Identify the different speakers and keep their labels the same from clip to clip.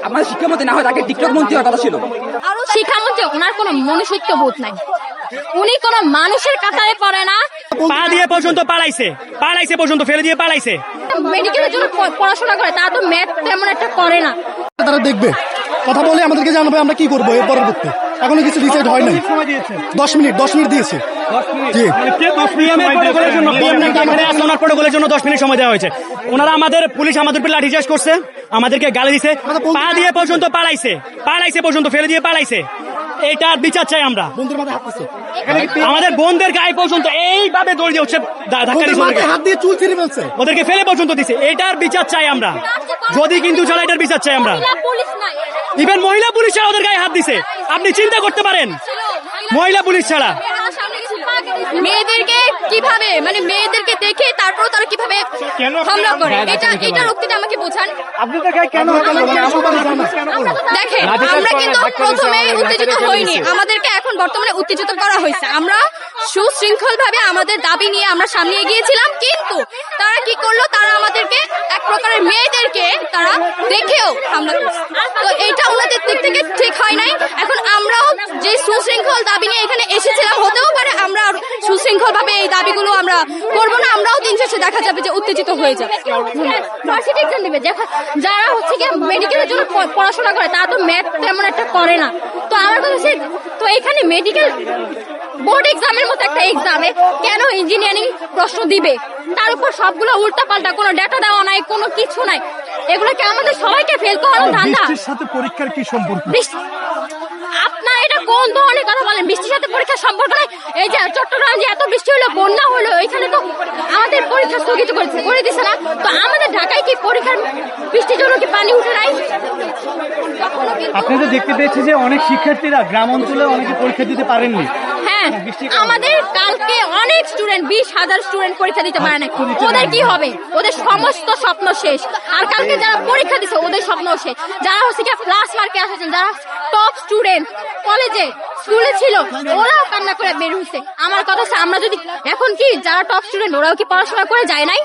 Speaker 1: আমার শিক্ষামন্ত্রী না হয় তাকে টিকটক মন্ত্রী হওয়ার কথা ছিল।
Speaker 2: শিক্ষামন্ত্রী ওনার কোনো মনুষ্যত্ব বোধ নাই, উনি কোন মানুষের কাতারে পড়ে না।
Speaker 3: পা দিয়ে পর্যন্ত পালাইছে পর্যন্ত ফেলে দিয়ে পালাইছে।
Speaker 2: মেডিকেলের জন্য পড়াশোনা করে, তারা তো ম্যাথ তেমন একটা করে না।
Speaker 4: তারা দেখবে, কথা বলে আমাদেরকে জানাবে আমরা কি করবো এর পরবর্তী। এখনো কিছু ডিসাইড হয় নাই। 10 মিনিট দিয়েছে। জি,
Speaker 3: প্রটোকলের জন্য 10 মিনিট সময় দেওয়া হয়েছে। ওনারা আমাদের পুলিশ আমাদের উপর লাঠিচার্জ করছে, আমাদেরকে গালি দিছে, পা দিয়ে পর্যন্ত পালাইছে পর্যন্ত ফেলে দিয়ে পালাইছে। এটার বিচার চাই আমরা। আমাদের বোনদের গায়ে পর্যন্ত এইভাবে দৌড় দিয়ে হচ্ছে
Speaker 4: হাত দিয়ে চুল ছিঁড়ে ফেলছে,
Speaker 3: ওদেরকে ফেলে পর্যন্ত দিছে। এটার বিচার চাই আমরা। যদি কিন্তু ছাড়া এটার বিচার চাই আমরা। ইভেন মহিলা পুলিশ ছাড়া ওদের গায়ে হাত দিছে, আপনি চিন্তা করতে পারেন। মহিলা পুলিশ ছাড়া
Speaker 2: মেয়েদেরকে কিভাবে, মানে মেয়েদেরকে দেখে তারপর তারা কিভাবে হামলা করে, এটা রুক্তিটা আমাকে বোঝান। দেখেন, আমরা কিন্তু প্রথমে উত্তেজিত হইনি, আমাদেরকে এখন বর্তমানে উত্তেজিত করা হয়েছে। আমরা সুশৃঙ্খল ভাবে আমাদের দাবি নিয়ে আমরা সামনে এগিয়েছিলাম, কিন্তু তারা কি করলো, তারা আমাদেরকে এক প্রকারের মেয়েদেরকে তারা দেখেও হামলা করছে। তো এইটা ওনাদের দিক থেকে ঠিক হয় নাই। এখন আমরাও যে সুশৃঙ্খল দাবি নিয়ে এখানে এসেছিলাম, হতেও পারে আমরা সুশৃঙ্খল ভাবে এই দাবিগুলো আমরা করবো না, আমরাও দিন শেষে দেখা যাবে যে উত্তেজিত হয়ে যাবে। ভার্সিটি এক্সাম দিবে, যারা হচ্ছে কি মেডিকেলের জন্য পড়াশোনা করে, তারা তো ম্যাথ তেমন একটা করে না। তো আমার কথা হচ্ছে, তো এখানে মেডিকেল বোর্ড এক্সামের মতো একটা এক্সামে কেন ইঞ্জিনিয়ারিং প্রশ্ন দিবে? তার উপর সবগুলো উল্টাপাল্টা, কোনো ডেটা দেওয়া নাই, কোনো কিছু নাই। এগুলোকে আমাদের সবাইকে ফেল করানোর ধান্দা।
Speaker 4: বৃষ্টির সাথে পরীক্ষার কি সম্পর্ক?
Speaker 2: আপনার এটা কোন ধরনের কথা বলেন? বৃষ্টির সাথে পরীক্ষার সম্পর্ক নাই। এই যে চট্টগ্রাম যে এত বৃষ্টি হলো, বন্যা হলো, এখানে তো আমাদের পরীক্ষা স্থগিত করে দিছে না। তো আমাদের ঢাকায় কি পরীক্ষার বৃষ্টির জন্য কি পানি উঠে নাই?
Speaker 5: আপনি তো দেখতে পেয়েছি যে অনেক শিক্ষার্থীরা গ্রাম অঞ্চলে অনেকে পরীক্ষা দিতে পারেননি।
Speaker 2: হ্যাঁ, আমাদের কালকে অনেক স্টুডেন্ট, 20,000 স্টুডেন্ট পরীক্ষা দিতে পারে না। ওদের কি হবে? ওদের সমস্ত স্বপ্ন শেষ। আর কালকে যারা পরীক্ষা দিচ্ছে ওদের স্বপ্ন শেষ। যারা হচ্ছে কি ক্লাস মার্কে আসেছেন, যারা টপ স্টুডেন্ট কলেজে স্কুলে ছিল, ওরাও কান্না করে বের হয়েছে। আমার কথা হচ্ছে, আমরা যদি এখন কি যারা টপ স্টুডেন্ট ওরাও কি পড়াশোনা করে যায় নাই?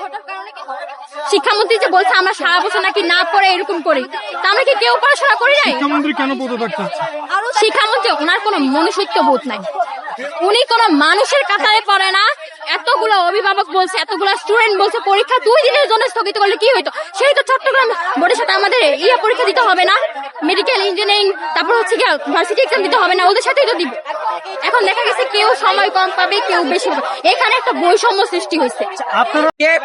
Speaker 2: শিক্ষামন্ত্রী যে বলছে আমরা সারা বছর নাকি না পড়ে এরকম করি, তা আমরা কি কেউ পড়াশোনা করি নাই?
Speaker 4: শিক্ষামন্ত্রী কেন পদত্যাগ করছে?
Speaker 2: শিক্ষামন্ত্রী ওনার কোনো মনুষ্যত্ব বোধ নাই, উনি কোন মানুষের কাতারে পড়ে না। এতগুলো অভিভাবক বলছে, এতগুলো স্টুডেন্ট বলছে পরীক্ষা 2 দিনের জন্য স্থগিত করলে কি হইতো? সেই তো চট্টগ্রাম বোর্ডের সাথে আমাদের পরীক্ষা দিতে হবে না, মেডিকেল ইঞ্জিনিয়ারিং, তারপর হচ্ছে কি ভার্সিটি এক্সাম দিতে হবে না, ওদের সাথেই তো দিব। এখন দেখা গেছে কেউ সময় কম পাবে, কেউ বেশি পাবে। এখানে একটা বৈষম্য সৃষ্টি হয়েছে।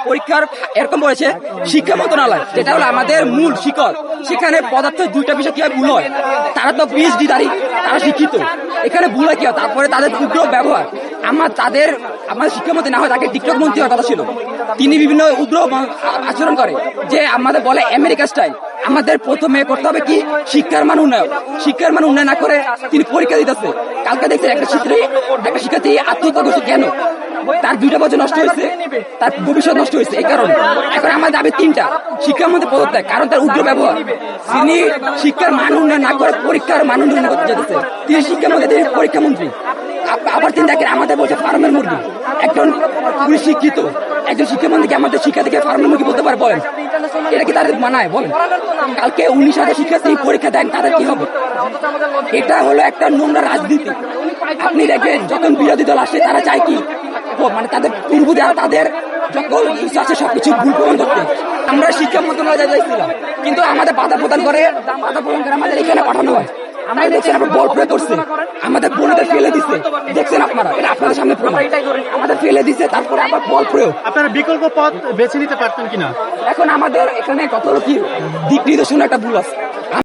Speaker 1: পরীক্ষার এরকম বলেছে শিক্ষা মন্ত্রণালয়, যেটা হলো আমাদের মূল শিকড়, সেখানে পদার্থ 2টা বিষয় কিভাবে ভুল হয়। তারা তো পিএইচডি দাঁড়ি, তারা শিক্ষিত, এখানে ভুল হয় কি? তারপরে তাদের উগ্র ব্যবহার। আমার শিক্ষামন্ত্রী না হয় তাকে টিকটক মন্ত্রী হওয়ার কথা ছিল। তিনি বিভিন্ন উগ্র আচরণ করে, যে আমাদের বলে আমেরিকা স্টাইল। আমাদের প্রথমে করতে হবে কি, শিক্ষার মান উন্নয়ন না করে তিনি পরীক্ষা দিতেছে। কালকে দেখছে একটা শিক্ষার্থী আত্মহত্যা করছে। কেন? তার 2টা বছর নষ্ট হয়েছে, তার ভবিষ্যৎ নষ্ট হয়েছে। এই কারণে এখন আমার দাবি 3টা। শিক্ষামন্ত্রী পদত্যাগ, কারণ তার উগ্র ব্যবহার। তিনি শিক্ষার মান উন্নয়ন না করে পরীক্ষার মান উন্নয়ন করতে যেতেছে। তিনি শিক্ষামন্ত্রী, তিনি পরীক্ষামন্ত্রী। আবার তিনি দেখেন আমাদের বলছে ফার্মের মুরগি। একজন পুলিশ শিক্ষিত একজন শিক্ষামন্ত্রীকে আমাদের শিক্ষা থেকে ফার্মের মুরগি বলতে পারে? বলেন, এটা কি তাদের মানায়? বলেন, কালকে 19,000 শিক্ষার্থী পরীক্ষা দেন, তাদের কি হবে? এটা হলো একটা নোংরা রাজনীতি। আপনি দেখবেন যখন বিরোধী দল আসে, তারা চায় কি, মানে তাদের পূর্বদের তাদের যখন ইচ্ছা আছে সবকিছু ভুল প্রমাণ করতে। আমরা শিক্ষা মন্ত্রণালয়ে যাইছিলাম, কিন্তু আমাদের বাধা প্রদান করে আমাদের এখানে পাঠানো হয়। আমরা দেখছেন আমরা বল প্রয়োগ করছে, আমাদের বোনদের ফেলে দিচ্ছে। দেখছেন আপনারা, এটা আপনাদের সামনে প্রমাণ। আমাদের ফেলে দিচ্ছে, তারপরে আবার বল প্রয়োগ।
Speaker 5: আপনারা বিকল্প পথ বেছে নিতে পারতেন কিনা?
Speaker 1: এখন আমাদের এখানে কত কি দিক নির্দেশনা একটা ভুল আছে।